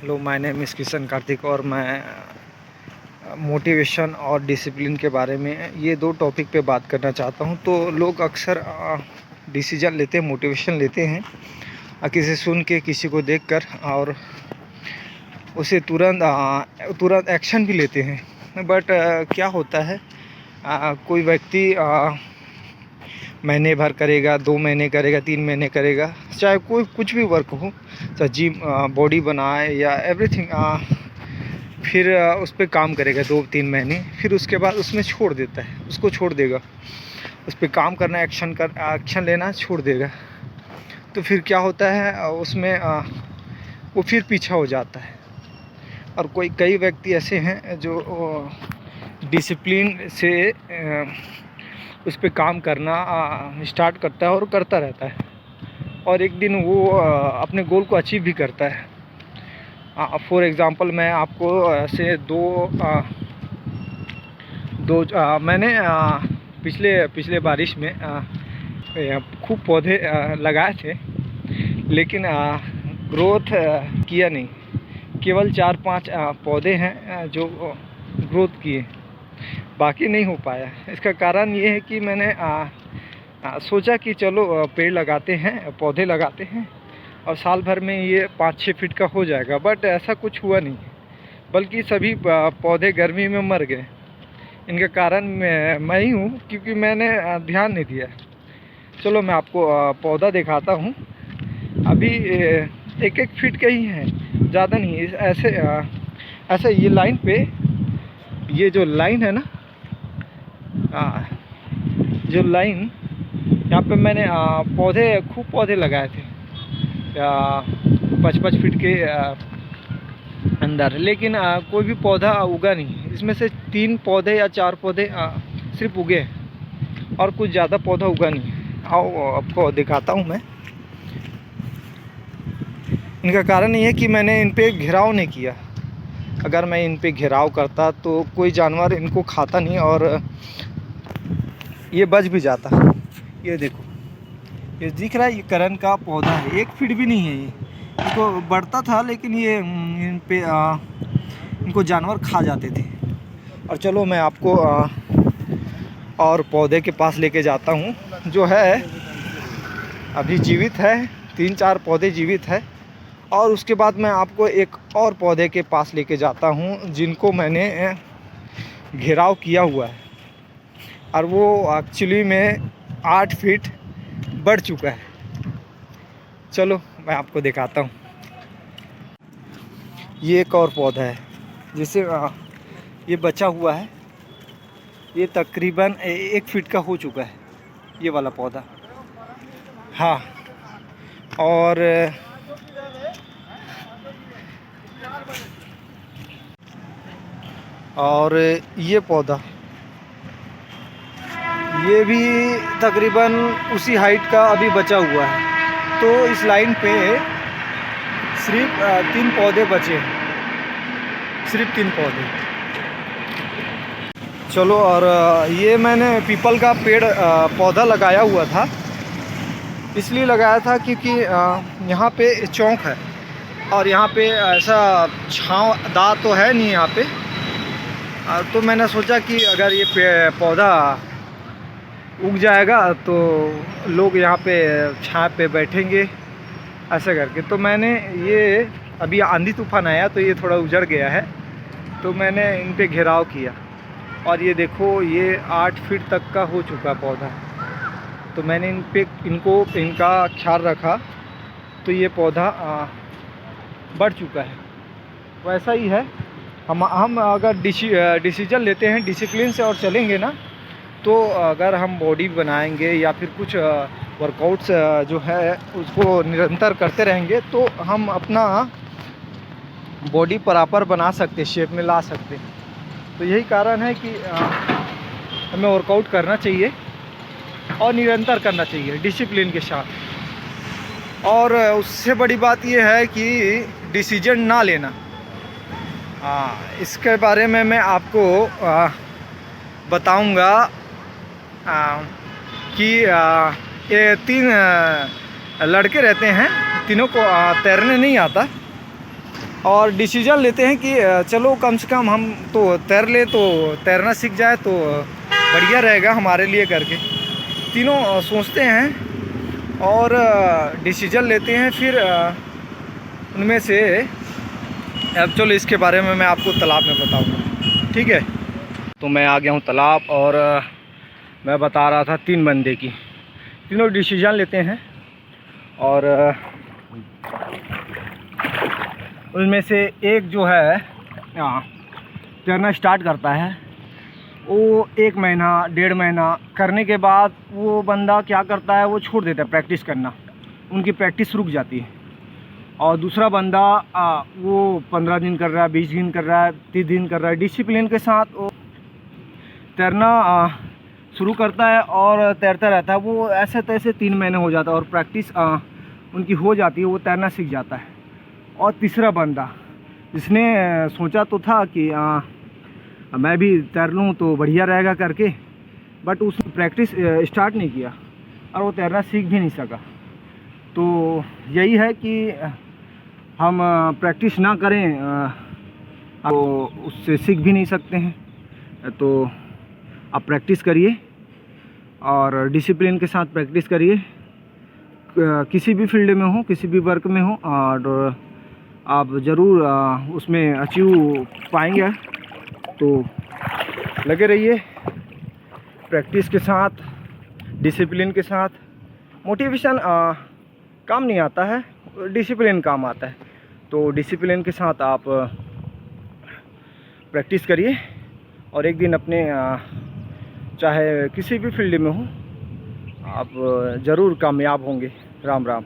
Hello, my name is Kishan Kartik और मैं motivation और डिसिप्लिन के बारे में ये दो टॉपिक पे बात करना चाहता हूँ। तो लोग अक्सर डिसीजन लेते हैं, मोटिवेशन लेते हैं किसी सुन के, किसी को देखकर, और उसे तुरंत एक्शन भी लेते हैं। बट क्या होता है, कोई व्यक्ति महीने भर करेगा, 2 महीने करेगा, 3 महीने करेगा, चाहे कोई कुछ भी वर्क हो, चाहे जिम, बॉडी बनाए या एवरीथिंग, फिर उस पे काम करेगा 2-3 महीने, फिर उसके बाद उसमें छोड़ देता है, उसको छोड़ देगा, उस पे काम करना, एक्शन लेना छोड़ देगा। तो फिर क्या होता है, उसमें वो फिर पीछा हो जाता है। और कई व्यक्ति ऐसे हैं जो डिसिप्लिन से उस पे काम करना स्टार्ट करता है और करता रहता है, और एक दिन वो अपने गोल को अचीव भी करता है। फॉर एग्ज़ाम्पल मैं आपको ऐसे मैंने पिछले बारिश में खूब पौधे लगाए थे, लेकिन ग्रोथ किया नहीं। केवल 4-5 पौधे हैं जो ग्रोथ किए, बाकी नहीं हो पाया। इसका कारण ये है कि मैंने सोचा कि चलो पेड़ लगाते हैं, पौधे लगाते हैं, और साल भर में ये 5-6 फीट का हो जाएगा। बट ऐसा कुछ हुआ नहीं, बल्कि सभी पौधे गर्मी में मर गए। इनका कारण मैं ही हूँ, क्योंकि मैंने ध्यान नहीं दिया। चलो मैं आपको पौधा दिखाता हूँ। अभी 1-1 फीट का ही है, ज़्यादा नहीं। ऐसे ये लाइन पे, ये जो लाइन है ना, जो लाइन यहाँ पे मैंने खूब पौधे लगाए थे 5-5 फीट के अंदर, लेकिन कोई भी पौधा उगा नहीं। इसमें से 3 पौधे या 4 पौधे सिर्फ उगे, और कुछ ज़्यादा पौधा उगा नहीं। आओ आपको दिखाता हूँ मैं। इनका कारण ये है कि मैंने इन पे घेराव नहीं किया। अगर मैं इन पे घेराव करता तो कोई जानवर इनको खाता नहीं, और ये बच भी जाता। ये देखो, ये दिख रहा है, ये करण का पौधा है, 1 फीट भी नहीं है। ये इसको बढ़ता था, लेकिन ये इन पे इनको जानवर खा जाते थे। और चलो मैं आपको और पौधे के पास लेके जाता हूँ, जो है अभी जीवित है। 3-4 पौधे जीवित है, और उसके बाद मैं आपको एक और पौधे के पास लेके जाता हूँ, जिनको मैंने घेराव किया हुआ है, और वो एक्चुअली में 8 फीट बढ़ चुका है। चलो मैं आपको दिखाता हूँ। ये एक और पौधा है जिसे ये बचा हुआ है। ये तकरीबन 1 फीट का हो चुका है, ये वाला पौधा। हाँ, और ये पौधा, ये भी तकरीबन उसी हाइट का अभी बचा हुआ है। तो इस लाइन पे सिर्फ 3 पौधे बचे हैं, सिर्फ 3 पौधे। चलो, और ये मैंने पीपल का पेड़ पौधा लगाया हुआ था। इसलिए लगाया था क्योंकि यहाँ पे चौक है, और यहाँ पे ऐसा छांवदार तो है नहीं यहाँ पे। तो मैंने सोचा कि अगर ये पौधा उग जाएगा तो लोग यहाँ पे छाँव पे बैठेंगे, ऐसा करके। तो मैंने ये, अभी आंधी तूफान आया तो ये थोड़ा उजड़ गया है, तो मैंने इन पे घेराव किया। और ये देखो, ये 8 फीट तक का हो चुका पौधा। तो मैंने इनका ख्याल रखा, तो ये पौधा बढ़ चुका है। वैसा ही है, हम अगर डिसीजन लेते हैं डिसिप्लिन से और चलेंगे ना, तो अगर हम बॉडी बनाएंगे या फिर कुछ वर्कआउट्स जो है उसको निरंतर करते रहेंगे, तो हम अपना बॉडी प्रॉपर बना सकते, शेप में ला सकते। तो यही कारण है कि हमें वर्कआउट करना चाहिए और निरंतर करना चाहिए डिसिप्लिन के साथ। और उससे बड़ी बात यह है कि डिसीजन ना लेना। इसके बारे में मैं आपको बताऊंगा कि ये 3 लड़के रहते हैं, तीनों को तैरने नहीं आता। और डिसीजन लेते हैं कि चलो कम से कम हम तो तैर ले, तो तैरना सीख जाए तो बढ़िया रहेगा हमारे लिए करके तीनों सोचते हैं और डिसीजन लेते हैं। फिर उनमें से अब चलो इसके बारे में मैं आपको तालाब में बताऊंगा, ठीक है। तो मैं आ गया हूँ तालाब और मैं बता रहा था 3 बंदे की, तीनों डिसीजन लेते हैं और उनमें से एक जो है तैरना स्टार्ट करता है। वो 1 महीना 1.5 महीना करने के बाद वो बंदा क्या करता है, वो छोड़ देता है प्रैक्टिस करना, उनकी प्रैक्टिस रुक जाती है। और दूसरा बंदा वो 15 दिन कर रहा है, 20 दिन कर रहा है, 30 दिन कर रहा है, डिसिप्लिन के साथ वो तैरना शुरू करता है और तैरता रहता है। वो ऐसे तैसे 3 महीने हो जाता है और प्रैक्टिस उनकी हो जाती है, वो तैरना सीख जाता है। और तीसरा बंदा जिसने सोचा तो था कि मैं भी तैर लूँ तो बढ़िया रहेगा करके, बट उसने प्रैक्टिस स्टार्ट नहीं किया और वो तैरना सीख भी नहीं सका। तो यही है कि हम प्रैक्टिस ना करें तो उससे सीख भी नहीं सकते हैं। तो आप प्रैक्टिस करिए और डिसिप्लिन के साथ प्रैक्टिस करिए, किसी भी फील्ड में हो, किसी भी वर्क में हो, और आप ज़रूर उसमें अचीव पाएंगे। तो लगे रहिए प्रैक्टिस के साथ, डिसिप्लिन के साथ। मोटिवेशन काम नहीं आता है, डिसिप्लिन काम आता है। तो डिसिप्लिन के साथ आप प्रैक्टिस करिए और एक दिन अपने चाहे किसी भी फील्ड में हो, आप ज़रूर कामयाब होंगे। राम राम।